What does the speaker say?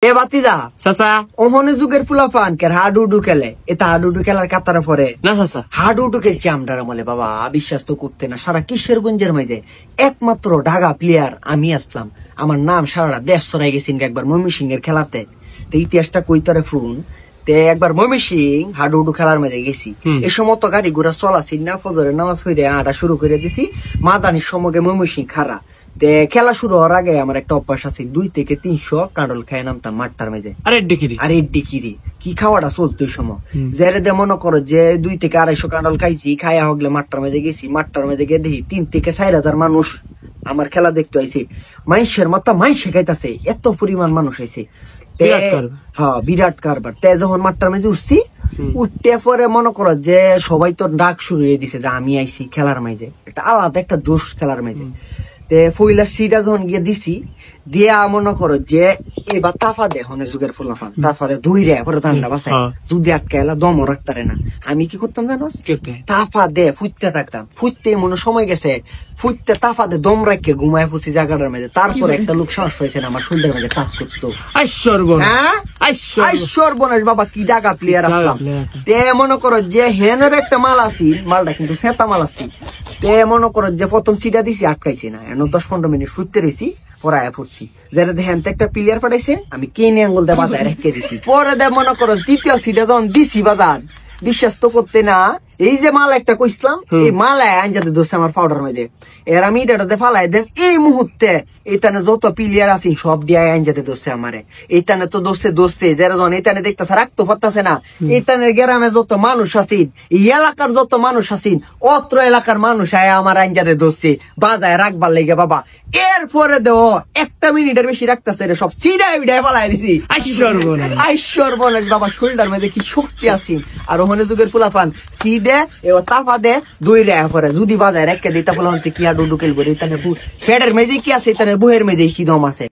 এ বাতিদা চাচা ওহনে যুগের ফুলাফান কে হাডুডু খেলে এটা হাডুডু খেলার কাতারে পরে না চাচা হাডুডু খেলছি আমরা বলে বাবা বিশ্বাস তো করতে না সারা কিশোরগঞ্জের মাঝে একমাত্র ঢাকা প্লেয়ার আমি আসলাম আমার নাম সারা দেশ ছড়াই গেছি একবার ময়মনসিংহ এর খেলাতে তো ইতিহাসটা কইতরে ফোন তে একবার ময়মনসিংহ হাডুডু খেলার মাঝে গেছি এই সময় তো গাড়ি ঘোড়া চলাছি না ফজরের নামাজ হইরে আটা শুরু করে দিছি মাদানির সমগে ময়মনসিংহ খারা তে খেলা শুরু হওয়ার আগে আমার একটা অভ্যাস আছে 2 থেকে 300 কাঁডল খায় নামতাম মাঠটার মাঝে আরে ডিকিরি আরে ডিকিরি কি খাওয়াটা চলতো ওই সময় যারে দে মনে করো যে 2 থেকে 250 কাঁডল খাইছি খাইয়া হগলে মাঠটার মাঝে গেছি মাঠটার মাঝে গিয়ে দেখি 3 থেকে 4,000 মানুষ আমার খেলা দেখতে আইছে মানুষের মাথা মাইসে খাইতাছে এত পরিমাণ মানুষ আইছে হ্যাঁ বিরাট কারবার তে যখন মাঠটার মাঝে উঠছি উঠতে পরে মনে করো যে সবাই তো ডাক শুরু হয়ে দিছে যে আমি আইছি খেলার মাঝে একটা আলাদা একটা জোশ খেলার মাঝে তে ফইলা সিটা যখন গিয়ে দিছি দিয়া মনে করো যে এবার তাফা দে হনে যুগের ফুলাফান তাফা দে দুই রে পরে ঠান্ডা বাসায় যদি আটকাইলা দম রাখতারে না আমি কি করতাম জানো তাফা দে ফুটতে থাকতাম ফুটতে মনে সময় গেছে ফুটতে তাফা দে দম রাখকে ঘুমায় ফুসি জায়গাটার মধ্যে তারপরে একটা লোক সাহস পাইছে না আমার শরীরের মধ্যে কাজ করতো আইশ্বর বনাস বাবা কি ডাকা প্লেয়ার আসলাম তে মনে করো যে হেনের একটা মাল আসি মালটা কিন্তু সেতা মাল আসি তে মনে করো যে প্রথম সিটা দিছি আটকাইছি না এখন 10-15 মিনিট ফুটতে রয়েছি পড়ায় ফুটছি যেটা দেখেন একটা প্লেয়ার পাঠাইছে আমি কেনে আঙ্গুল দিয়ে বাজায় রেখে দিছি পরে দে মনে করো দ্বিতীয় সিটা যখন দিছি বাজার বিশ্বাস তো করতে না এই যে মাল একটা কইছিলাম এই মালায় আনজাতে দোষে আমার পাউডার মধ্যে এর আমি এটাতে ফালাই দেন এই মুহূর্তে এইখানে যত প্লেয়ার আছি সব দিয়ে আনজাতে দোষে আমারে এইখানে তো দোষে যারা যখন এইখানে দেখতেছে রাখতে পারতেছে না এইখানের গ্রামে যত মানুষ আছেন এই এলাকার যত মানুষ আছেন অত্র এলাকার মানুষ আয় আমার আনজাতে দোষে বাজায় রাখবার লেগে বাবা এরপরে দেও 1 মিনিটের বেশি রাখতেছে রে সব সিডাই বিডাই ফালাই দিছি আইশ্বর বনাস বাবা শোল্ডার মধ্যে কি শক্তি আছেন আর ওখানে যুগের ফুলাফান দে এবার তাফা দে দুই রে পরে যদি বাজায় রেখে দিই তাহলে কি আর ডুডু খেলবো পেটের মেঝে কি আছে বুহের মেঝে কি দম আছে।